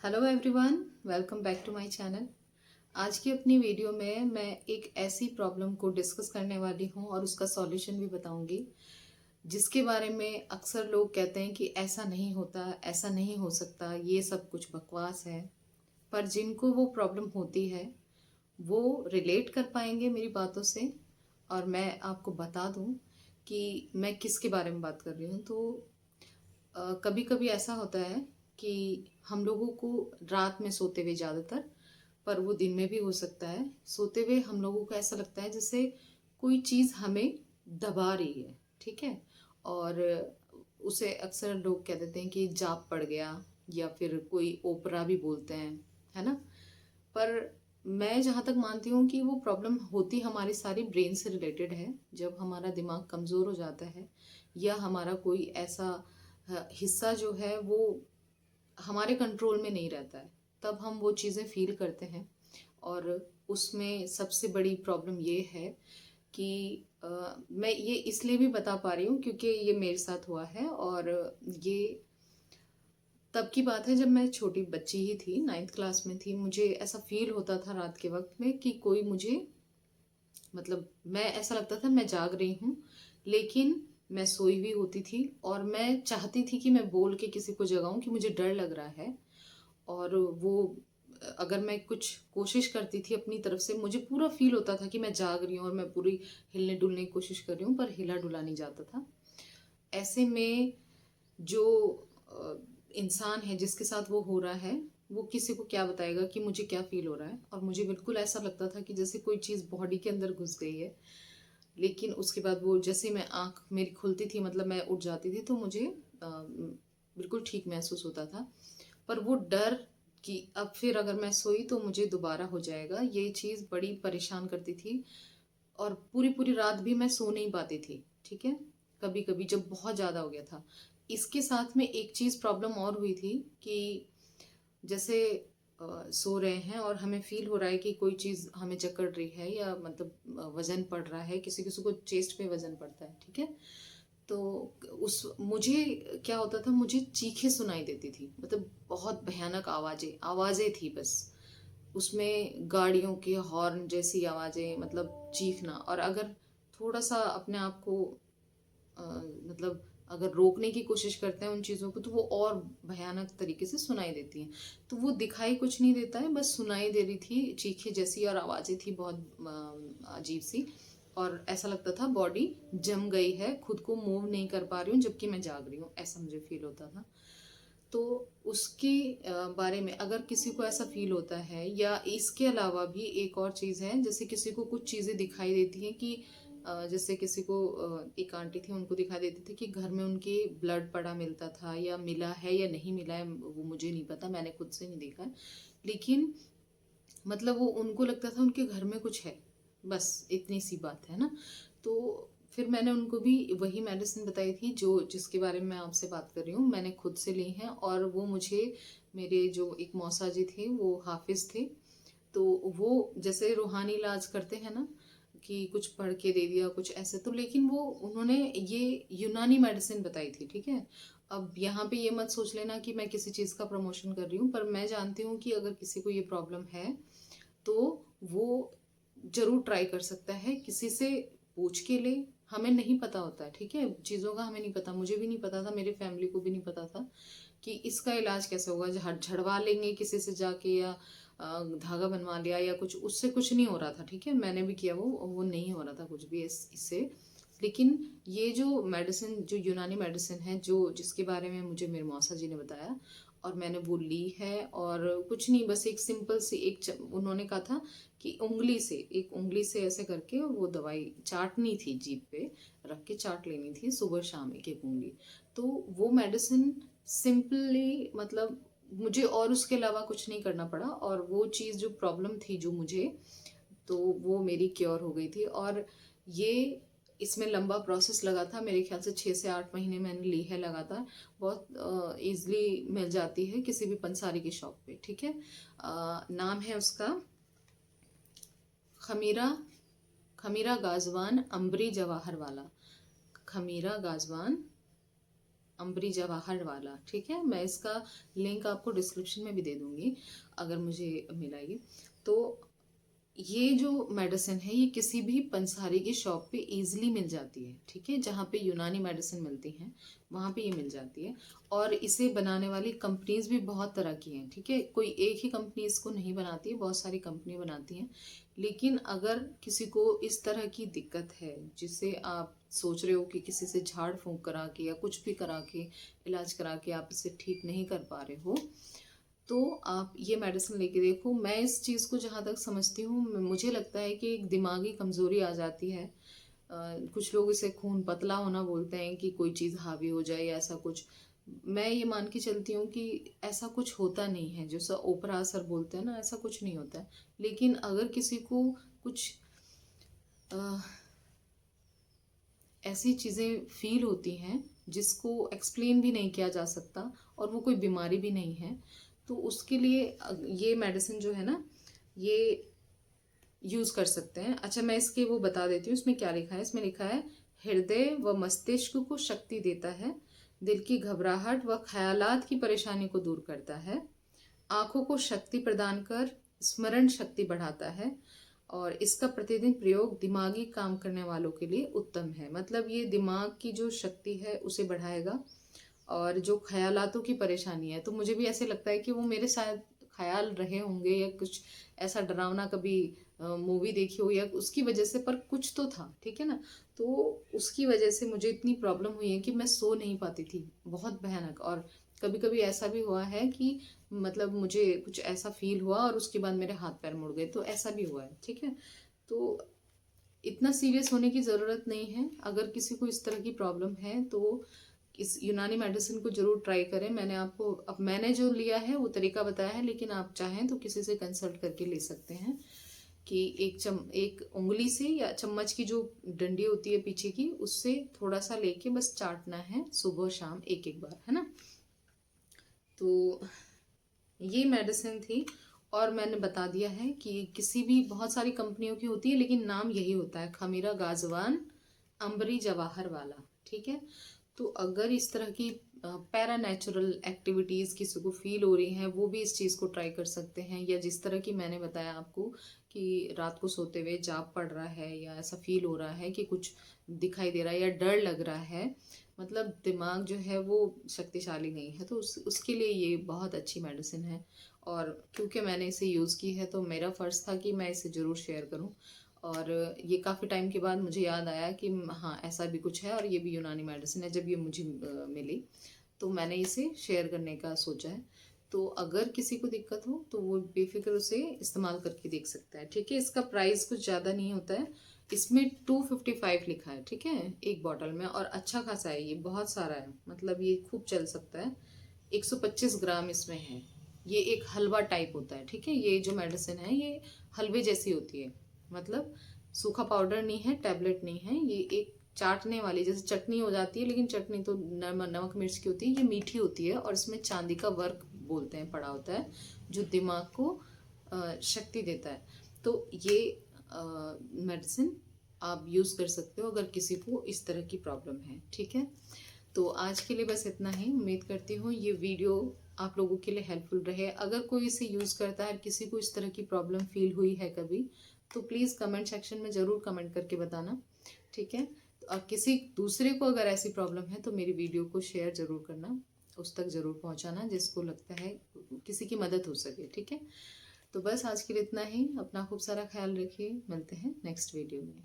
Hello everyone, welcome back to my channel. आज की अपनी वीडियो में मैं एक ऐसी प्रॉब्लम को डिस्कस करने वाली हूँ और उसका सॉल्यूशन भी बताऊंगी, जिसके बारे में अक्सर लोग कहते हैं कि ऐसा नहीं होता, ऐसा नहीं हो सकता, ये सब कुछ बकवास है। पर जिनको वो प्रॉब्लम होती है वो रिलेट कर पाएंगे मेरी बातों से। और मैं आपको बता दूं कि मैं किसके बारे में बात कर रही हूँ। तो कभी कभी ऐसा होता है कि हम लोगों को रात में सोते हुए ज़्यादातर, पर वो दिन में भी हो सकता है, सोते हुए हम लोगों को ऐसा लगता है जैसे कोई चीज़ हमें दबा रही है। ठीक है। और उसे अक्सर लोग कह देते हैं कि जाप पड़ गया, या फिर कोई ओपरा भी बोलते हैं, है ना। पर मैं जहाँ तक मानती हूँ कि वो प्रॉब्लम होती हमारी सारी ब्रेन से रिलेटेड है। जब हमारा दिमाग कमज़ोर हो जाता है या हमारा कोई ऐसा हिस्सा जो है वो हमारे कंट्रोल में नहीं रहता है, तब हम वो चीज़ें फील करते हैं। और उसमें सबसे बड़ी प्रॉब्लम ये है कि मैं ये इसलिए भी बता पा रही हूँ क्योंकि ये मेरे साथ हुआ है। और ये तब की बात है जब मैं छोटी बच्ची ही थी, 9th क्लास में थी। मुझे ऐसा फील होता था रात के वक्त में कि कोई मुझे, मतलब मैं ऐसा लगता था मैं जाग रही हूँ, लेकिन मैं सोई हुई होती थी और मैं चाहती थी कि मैं बोल के किसी को जगाऊं कि मुझे डर लग रहा है। और वो अगर मैं कुछ कोशिश करती थी अपनी तरफ से, मुझे पूरा फील होता था कि मैं जाग रही हूँ और मैं पूरी हिलने डुलने की कोशिश कर रही हूँ, पर हिला डुला नहीं जाता था। ऐसे में जो अ, इंसान है जिसके साथ वो हो रहा है, वो किसी को क्या बताएगा कि मुझे क्या फील हो रहा है। और मुझे बिल्कुल ऐसा लगता था कि जैसे कोई चीज़ बॉडी के अंदर घुस गई है। लेकिन उसके बाद वो जैसे मैं आँख मेरी खुलती थी, मतलब मैं उठ जाती थी, तो मुझे बिल्कुल ठीक महसूस होता था। पर वो डर कि अब फिर अगर मैं सोई तो मुझे दोबारा हो जाएगा, ये चीज़ बड़ी परेशान करती थी। और पूरी पूरी रात भी मैं सो नहीं पाती थी। ठीक है। कभी कभी जब बहुत ज़्यादा हो गया था। इसके साथ में एक चीज़ प्रॉब्लम और हुई थी कि जैसे सो रहे हैं और हमें फील हो रहा है कि कोई चीज़ हमें जकड़ रही है, या मतलब वजन पड़ रहा है, किसी किसी को चेस्ट पे वजन पड़ता है। ठीक है। तो उस मुझे क्या होता था, मुझे चीखें सुनाई देती थी, मतलब बहुत भयानक आवाज़ें आवाज़ें थी बस। उसमें गाड़ियों के हॉर्न जैसी आवाज़ें, मतलब चीखना। और अगर थोड़ा सा अपने आप को मतलब अगर रोकने की कोशिश करते हैं उन चीज़ों को, तो वो और भयानक तरीके से सुनाई देती हैं। तो वो दिखाई कुछ नहीं देता है, बस सुनाई दे रही थी चीखें जैसी, और आवाज़ें थी बहुत अजीब सी। और ऐसा लगता था बॉडी जम गई है, खुद को मूव नहीं कर पा रही हूँ जबकि मैं जाग रही हूँ, ऐसा मुझे फील होता था। तो उसके बारे में अगर किसी को ऐसा फील होता है, या इसके अलावा भी एक और चीज़ है, जैसे किसी को कुछ चीज़ें दिखाई देती हैं कि जैसे किसी को एक आंटी थी, उनको दिखाई देती थी कि घर में उनके ब्लड पड़ा मिलता था, या मिला है या नहीं मिला है वो मुझे नहीं पता, मैंने खुद से नहीं देखा है। लेकिन मतलब वो उनको लगता था उनके घर में कुछ है, बस इतनी सी बात है ना। तो फिर मैंने उनको भी वही मेडिसिन बताई थी जो जिसके बारे में मैं आपसे बात कर रही हूँ, मैंने खुद से ली हैं। और वो मुझे, मेरे जो एक मौसा जी थे वो हाफिज थे, तो वो जैसे रूहानी इलाज करते हैं ना, कि कुछ पढ़ के दे दिया कुछ ऐसे, तो लेकिन वो उन्होंने ये यूनानी मेडिसिन बताई थी। ठीक है। अब यहाँ पे ये मत सोच लेना कि मैं किसी चीज़ का प्रमोशन कर रही हूँ, पर मैं जानती हूँ कि अगर किसी को ये प्रॉब्लम है तो वो जरूर ट्राई कर सकता है, किसी से पूछ के ले। हमें नहीं पता होता है, ठीक है, चीज़ों का हमें नहीं पता, मुझे भी नहीं पता था, मेरे फैमिली को भी नहीं पता था कि इसका इलाज कैसे होगा। झड़वा लेंगे किसी से जाके, या धागा बनवा लिया या कुछ, उससे कुछ नहीं हो रहा था। ठीक है, मैंने भी किया, वो नहीं हो रहा था कुछ भी इससे। लेकिन ये जो मेडिसिन, जो यूनानी मेडिसिन है, जो जिसके बारे में मुझे मेरे मौसा जी ने बताया, और मैंने वो ली है। और कुछ नहीं, बस एक सिंपल सी उन्होंने कहा था कि उंगली से, एक उंगली से ऐसे करके वो दवाई चाटनी थी, जीभ पे रख के चाट लेनी थी सुबह शाम एक एक उंगली। तो वो मेडिसिन सिंपली, मतलब मुझे और उसके अलावा कुछ नहीं करना पड़ा, और वो चीज़ जो प्रॉब्लम थी जो मुझे, तो वो मेरी क्योर हो गई थी। और ये इसमें लंबा प्रोसेस लगा था, मेरे ख्याल से 6 से 8 महीने मैंने ली है लगातार। बहुत ईजली मिल जाती है किसी भी पंसारी की शॉप पे। ठीक है। नाम है उसका खमीरा, खमीरा गाजवान अम्बरी जवाहर वाला। खमीरा गाजवान अम्बरी जवाहर वाला, ठीक है। मैं इसका लिंक आपको डिस्क्रिप्शन में भी दे दूंगी अगर मुझे मिलेगी। तो ये जो मेडिसिन है ये किसी भी पंसारी की शॉप पे इजीली मिल जाती है, ठीक है। जहाँ पे यूनानी मेडिसिन मिलती हैं वहाँ पे ये मिल जाती है। और इसे बनाने वाली कंपनीज भी बहुत तरह की हैं, ठीक है। कोई एक ही कंपनी इसको नहीं बनाती है, बहुत सारी कंपनी बनाती हैं। लेकिन अगर किसी को इस तरह की दिक्कत है जिससे आप सोच रहे हो कि किसी से झाड़ फूंक करा के या कुछ भी करा के इलाज करा के आप इसे ठीक नहीं कर पा रहे हो, तो आप ये मेडिसिन लेके देखो। मैं इस चीज़ को जहाँ तक समझती हूँ, मुझे लगता है कि एक दिमागी कमज़ोरी आ जाती है। कुछ लोग इसे खून पतला होना बोलते हैं कि कोई चीज़ हावी हो जाए या ऐसा कुछ। मैं ये मान के चलती हूँ कि ऐसा कुछ होता नहीं है, जैसा ओपरा असर बोलते हैं ना, ऐसा कुछ नहीं होता है। लेकिन अगर किसी को कुछ अ, ऐसी चीज़ें फील होती हैं जिसको एक्सप्लेन भी नहीं किया जा सकता और वो कोई बीमारी भी नहीं है, तो उसके लिए ये मेडिसिन जो है ना, ये यूज़ कर सकते हैं। अच्छा, मैं इसके वो बता देती हूँ इसमें क्या लिखा है। इसमें लिखा है हृदय व मस्तिष्क को शक्ति देता है, दिल की घबराहट व ख्यालात की परेशानी को दूर करता है, आँखों को शक्ति प्रदान कर स्मरण शक्ति बढ़ाता है, और इसका प्रतिदिन प्रयोग दिमागी काम करने वालों के लिए उत्तम है। मतलब ये दिमाग की जो शक्ति है उसे बढ़ाएगा। और जो ख्यालातों की परेशानी है, तो मुझे भी ऐसे लगता है कि वो मेरे शायद ख्याल रहे होंगे या कुछ ऐसा डरावना कभी मूवी देखी हो या उसकी वजह से, पर कुछ तो था, ठीक है ना। तो उसकी वजह से मुझे इतनी प्रॉब्लम हुई है कि मैं सो नहीं पाती थी, बहुत भयानक। और कभी कभी ऐसा भी हुआ है कि मतलब मुझे कुछ ऐसा फील हुआ और उसके बाद मेरे हाथ पैर मुड़ गए, तो ऐसा भी हुआ है, ठीक है। तो इतना सीरियस होने की ज़रूरत नहीं है। अगर किसी को इस तरह की प्रॉब्लम है तो इस यूनानी मेडिसिन को जरूर ट्राई करें। मैंने आपको, अब मैंने जो लिया है वो तरीका बताया है, लेकिन आप चाहें तो किसी से कंसल्ट करके ले सकते हैं कि एक उंगली से या चम्मच की जो डंडी होती है पीछे की, उससे थोड़ा सा लेके बस चाटना है सुबह शाम एक एक बार, है ना। तो ये मेडिसिन थी। और मैंने बता दिया है कि किसी भी, बहुत सारी कंपनियों की होती है लेकिन नाम यही होता है, खमीरा गाजवान अम्बरी जवाहर वाला, ठीक है। तो अगर इस तरह की पैरा नेचुरल एक्टिविटीज़ किसी को फील हो रही हैं, वो भी इस चीज़ को ट्राई कर सकते हैं। या जिस तरह की मैंने बताया आपको कि रात को सोते हुए जाप पड़ रहा है या ऐसा फील हो रहा है कि कुछ दिखाई दे रहा है या डर लग रहा है, मतलब दिमाग जो है वो शक्तिशाली नहीं है, तो उसके लिए ये बहुत अच्छी मेडिसिन है। और क्योंकि मैंने इसे यूज़ की है तो मेरा फ़र्ज़ था कि मैं इसे ज़रूर शेयर करूं। और ये काफ़ी टाइम के बाद मुझे याद आया कि हाँ, ऐसा भी कुछ है और ये भी यूनानी मेडिसिन है। जब ये मुझे मिली तो मैंने इसे शेयर करने का सोचा है। तो अगर किसी को दिक्कत हो तो वो बेफिक्र उसे इस्तेमाल करके देख सकता है, ठीक है। इसका प्राइस कुछ ज़्यादा नहीं होता है, इसमें 255 लिखा है, ठीक है, एक बॉटल में। और अच्छा खासा है, ये बहुत सारा है, मतलब ये खूब चल सकता है। 125 ग्राम इसमें है। ये एक हलवा टाइप होता है, ठीक है। ये जो मेडिसिन है ये हलवे जैसी होती है, मतलब सूखा पाउडर नहीं है, टैबलेट नहीं है। ये एक चाटने वाली, जैसे चटनी हो जाती है, लेकिन चटनी तो नमक मिर्च की होती है, ये मीठी होती है। और इसमें चांदी का वर्क बोलते हैं पड़ा होता है, जो दिमाग को शक्ति देता है। तो ये मेडिसिन आप यूज़ कर सकते हो अगर किसी को इस तरह की प्रॉब्लम है, ठीक है। तो आज के लिए बस इतना ही। उम्मीद करती हूँ ये वीडियो आप लोगों के लिए हेल्पफुल रहे। अगर कोई इसे यूज़ करता है, किसी को इस तरह की प्रॉब्लम फील हुई है कभी, तो प्लीज़ कमेंट सेक्शन में ज़रूर कमेंट करके बताना, ठीक है। और किसी दूसरे को अगर ऐसी प्रॉब्लम है तो मेरी वीडियो को शेयर ज़रूर करना, उस तक ज़रूर पहुँचाना जिसको लगता है किसी की मदद हो सके, ठीक है। तो बस आज के लिए इतना ही। अपना खूब सारा ख्याल रखिए, मिलते हैं नेक्स्ट वीडियो में।